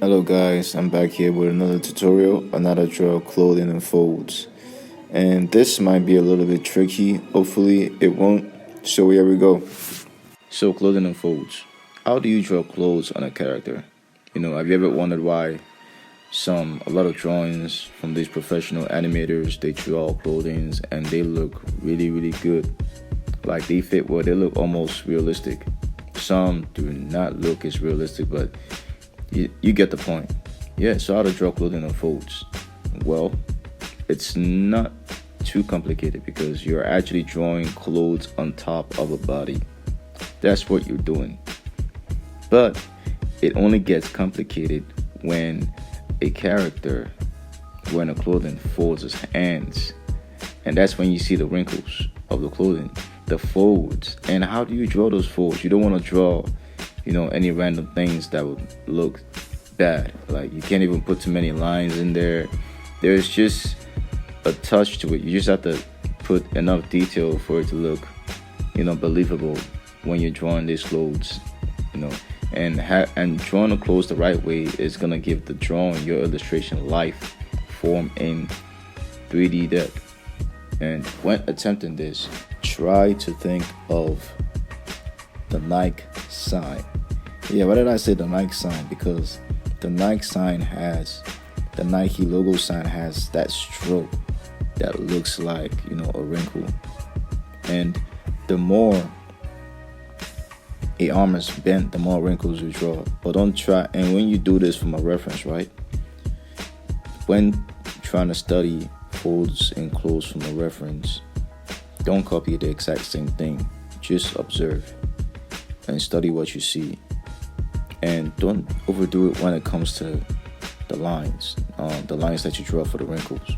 Hello guys, I'm back here with another tutorial on how to draw clothing and folds. And this might be a little bit tricky, hopefully it won't. So here we go. So clothing and folds. How do you draw clothes on a character? Have you ever wondered why a lot of drawings from these professional animators, they draw clothing and they look really, really good. Like they fit well, they look almost realistic. Some do not look as realistic, but you get the point. Yeah, so how to draw clothing on folds? Well, it's not too complicated because you're actually drawing clothes on top of a body. That's what you're doing. But it only gets complicated when a character wearing a clothing folds his hands. And that's when you see the wrinkles of the clothing, the folds. And how do you draw those folds? You don't want to draw any random things that would look bad. Like you can't even put too many lines in there. There's just a touch to it. You just have to put enough detail for it to look, believable when you're drawing these clothes, and drawing the clothes the right way is gonna give the drawing, your illustration, life, form in 3D depth. And when attempting this, try to think of the Nike sign. Yeah, why did I say the Nike sign? Because the Nike logo sign has that stroke that looks like, a wrinkle. And the more a arm is bent, the more wrinkles you draw. But don't try, and when you do this from a reference, right? When trying to study folds and clothes from a reference, don't copy the exact same thing. Just observe and study what you see, and don't overdo it when it comes to the lines that you draw for the wrinkles.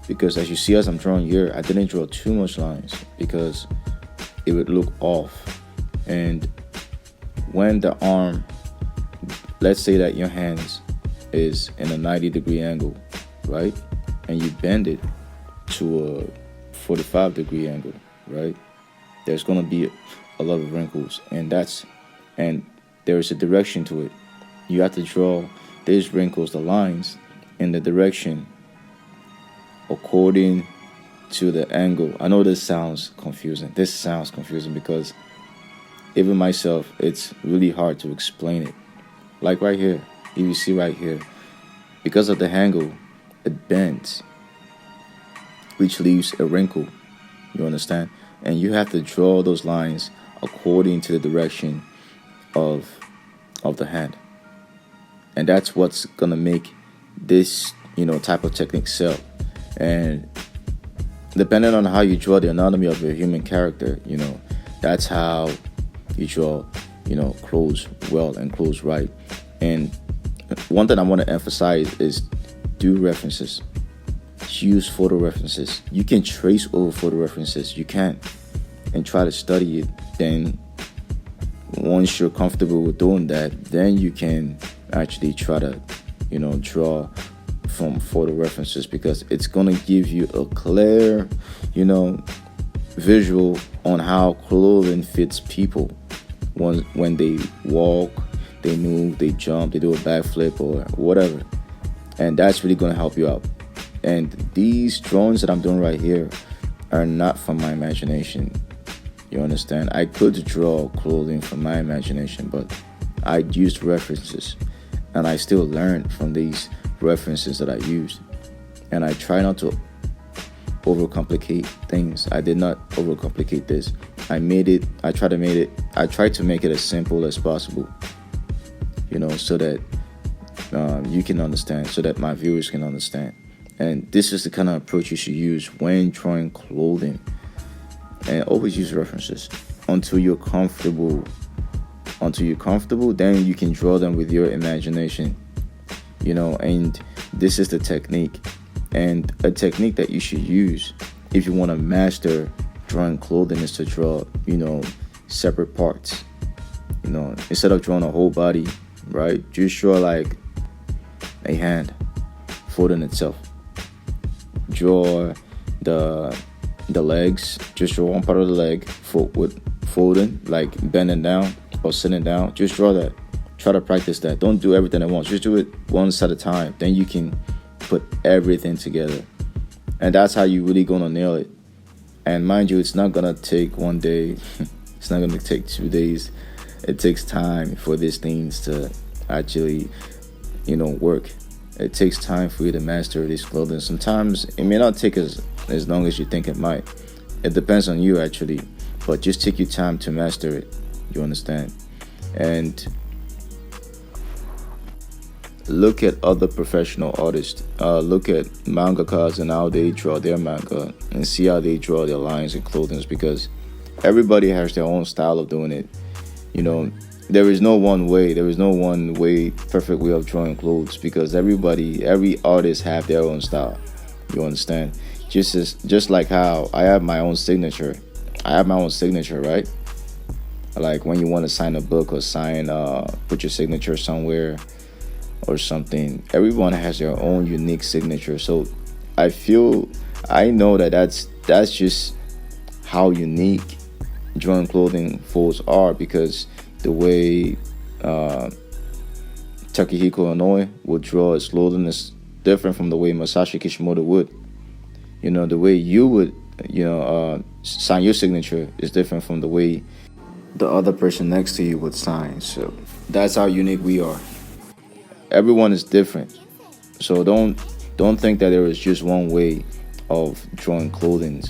Because as you see, as I'm drawing here, I didn't draw too much lines because it would look off. And when the arm, let's say that your hands is in a 90-degree angle, right, and you bend it to a 45-degree angle, right, there's going to be a lot of wrinkles, and there is a direction to it. You have to draw these wrinkles, the lines, in the direction according to the angle. I know this sounds confusing. Because even myself, it's really hard to explain it. Like right here, if you see right here, because of the angle, it bends, which leaves a wrinkle. You understand? And you have to draw those lines according to the direction of the hand. And that's what's gonna make this type of technique sell. And depending on how you draw the anatomy of a human character, that's how you draw clothes well and clothes right. And one thing I want to emphasize is do references. Use photo references. You can trace over photo references. You can, and try to study it. Then once you're comfortable with doing that, then you can actually try to draw from photo references, because it's going to give you a clear visual on how clothing fits people when they walk, they move, they jump, they do a backflip or whatever. And that's really going to help you out. And these drawings that I'm doing right here are not from my imagination. You understand? I could draw clothing from my imagination, but I used references, and I still learned from these references that I used. And I try not to overcomplicate things. I did not overcomplicate this. I tried to make it as simple as possible, so that you can understand, so that my viewers can understand. And this is the kind of approach you should use when drawing clothing. And always use references until you're comfortable. Then you can draw them with your imagination. And this is the technique, and a technique that you should use if you want to master drawing clothing is to draw separate parts. Instead of drawing a whole body, right, just draw like a hand folding itself. Draw the legs, just draw one part of the leg folding, like bending down or sitting down. Just draw that. Try to practice that. Don't do everything at once. Just do it once at a time. Then you can put everything together. And that's how you really gonna nail it. And mind you, it's not gonna take one day. It's not gonna take 2 days. It takes time for these things to actually, work. It takes time for you to master this clothing. Sometimes it may not take as long as you think it might. It depends on you actually, but just take your time to master it. You understand? And look at other professional artists. Look at mangakas and how they draw their manga, and see how they draw their lines and clothing, because everybody has their own style of doing it. There is no one way. There is no one way, perfect way of drawing clothes, because every artist have their own style. You understand? Just like how I have my own signature. I have my own signature, right? Like when you want to sign a book or put your signature somewhere or something. Everyone has their own unique signature. So I know that's just how unique drawing clothing folds are, because the way Takehiko Inoue would draw his clothing is different from the way Masashi Kishimoto would. The way you would, sign your signature is different from the way the other person next to you would sign. So that's how unique we are. Everyone is different. So don't think that there is just one way of drawing clothing.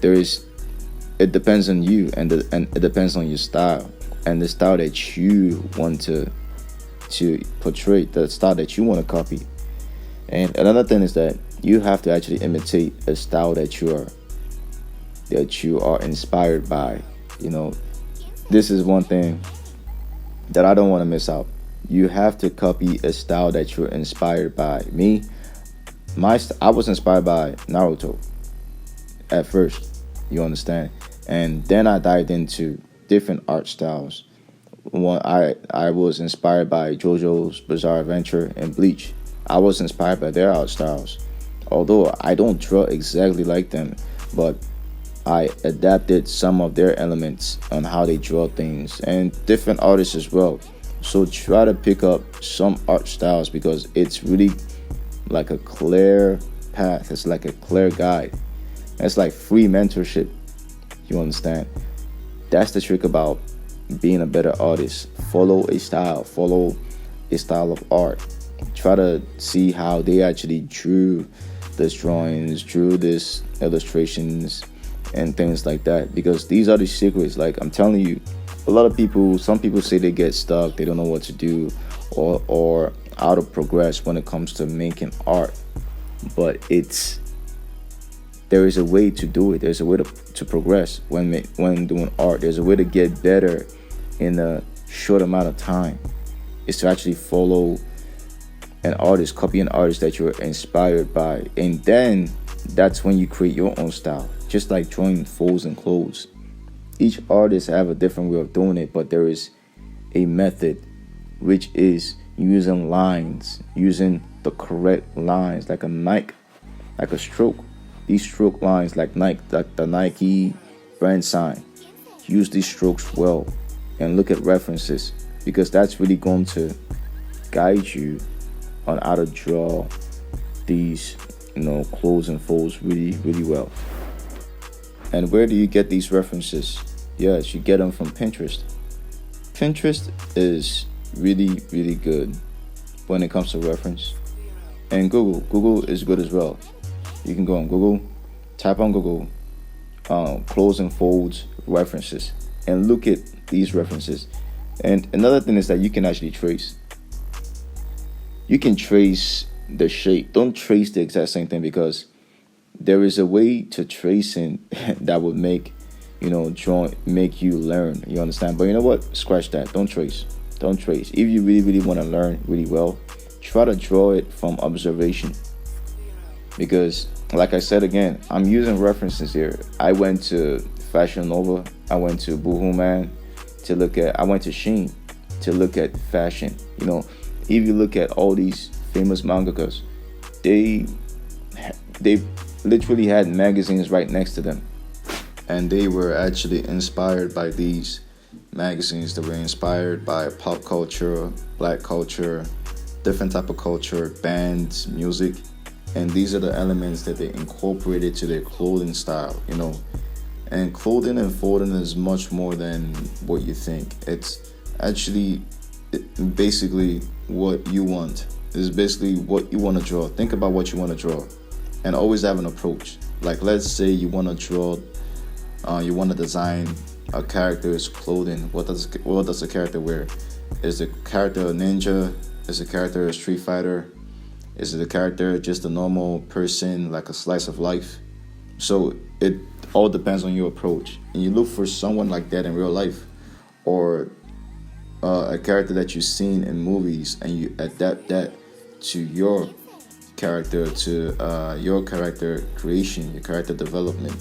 It depends on you, and it depends on your style and the style that you want to portray, the style that you want to copy. And another thing is that you have to actually imitate a style that you are inspired by. This is one thing that I don't want to miss out. You have to copy a style that you're inspired by. Me, I was inspired by Naruto at first. You understand? And then I dived into different art styles. I was inspired by JoJo's Bizarre Adventure and Bleach. I was inspired by their art styles. Although I don't draw exactly like them, but I adapted some of their elements on how they draw things, and different artists as well. So try to pick up some art styles, because it's really like a clear path. It's like a clear guide. It's like free mentorship. You understand? That's the trick about being a better artist. Follow a style of art. Try to see how they actually drew these drawings, drew these illustrations, and things like that, because these are the secrets. Like I'm telling you, some people say they get stuck, they don't know what to do, or how to progress when it comes to making art. But there is a way to do it. There's a way to progress when doing art. There's a way to get better in a short amount of time. It's to actually follow an artist, copy an artist that you're inspired by, and then that's when you create your own style. Just like drawing folds and clothes, each artist have a different way of doing it, but there is a method, which is using lines, using the correct lines, like a stroke. These stroke lines, like the Nike brand sign. Use these strokes well, and look at references, because that's really going to guide you on how to draw these, clothes and folds really, really well. And where do you get these references? Yes, you get them from Pinterest. Pinterest is really, really good when it comes to reference. And Google is good as well. You can go on Google, type on Google, clothes and folds references, and look at these references. And another thing is that you can actually trace. You can trace the shape. Don't trace the exact same thing, because there is a way to tracing that would make you learn. You understand? But you know what? Scratch that. Don't trace. If you really, really want to learn really well, try to draw it from observation. Because, like I said again, I'm using references here. I went to Fashion Nova. I went to Boohoo Man I went to Shein to look at fashion. If you look at all these famous mangakas, they literally had magazines right next to them, and they were actually inspired by these magazines that were inspired by pop culture, black culture, different type of culture, bands, music, and these are the elements that they incorporated to their clothing style, you know. And clothing and folding is much more than what you think. It's actually basically what you want. It's basically what you want to draw. Think about what you want to draw, and always have an approach. Like, let's say you want to draw, you want to design a character's clothing. What does the character wear? Is the character a ninja? Is the character a street fighter? Is the character just a normal person, like a slice of life? So it all depends on your approach, and you look for someone like that in real life, or a character that you've seen in movies, and you adapt that to your character, to your character creation, your character development,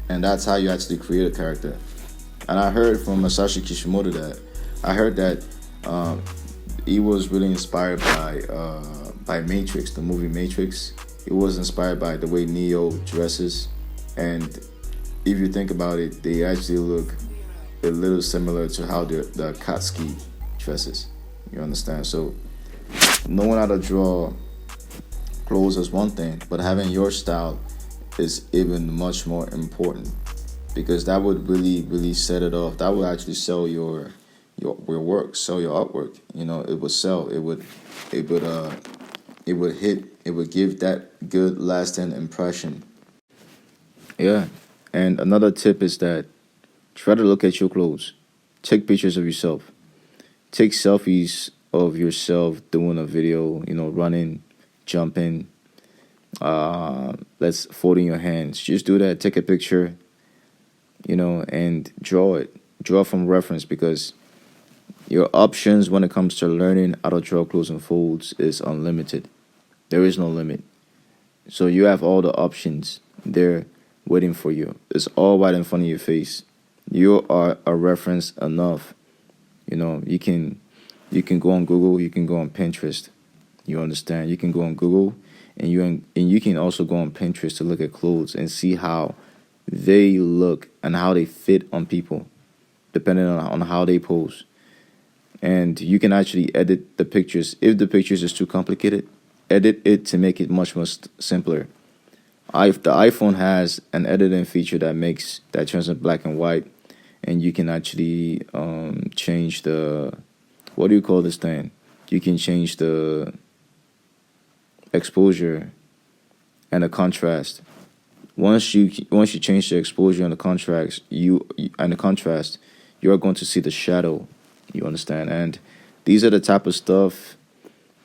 and that's how you actually create a character. And I heard from Masashi Kishimoto that he was really inspired by Matrix, the movie Matrix. He was inspired by the way Neo dresses, and if you think about it, they actually look a little similar to how the Akatsuki dresses. You understand? So knowing how to draw clothes is one thing, but having your style is even much more important, because that would really set it off. That would actually sell your work, sell your artwork. You know, it would sell. It would hit. It would give that good lasting impression. Yeah. And another tip is that try to look at your clothes. Take pictures of yourself. Take selfies of yourself doing a video, you know, running, jumping, let's folding your hands. Just do that. Take a picture, you know, and draw it. Draw from reference, because your options when it comes to learning how to draw clothes and folds is unlimited. There is no limit. So you have all the options there waiting for you. It's all right in front of your face. You are a reference enough. You know, you can go on Google, you can go on Pinterest. You understand? You can go on Google, and you can also go on Pinterest to look at clothes and see how they look and how they fit on people, depending on how they pose. And you can actually edit the pictures. If the pictures is too complicated, edit it to make it much more simpler. The iPhone has an editing feature that turns it black and white, and you can actually change the, what do you call this thing? You can change the exposure and the contrast. Once you change the exposure and the contrast, you are going to see the shadow. You understand? And these are the type of stuff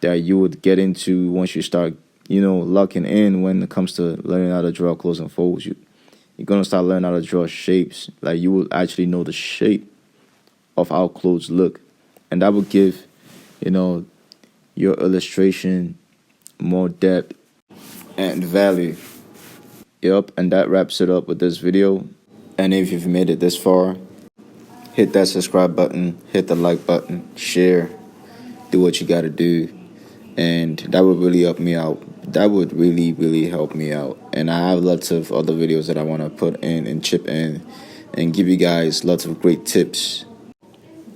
that you would get into once you start, you know, locking in when it comes to learning how to draw clothes and folds. You're going to start learning how to draw shapes. Like, you will actually know the shape of how clothes look. And that will give, you know, your illustration more depth and value. Yep, and that wraps it up with this video. And if you've made it this far, hit that subscribe button, hit the like button, share, do what you got to do. And that would really help me out. That would really help me out. And I have lots of other videos that I want to put in and chip in and give you guys lots of great tips.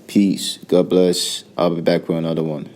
Peace. God bless. I'll be back with another one.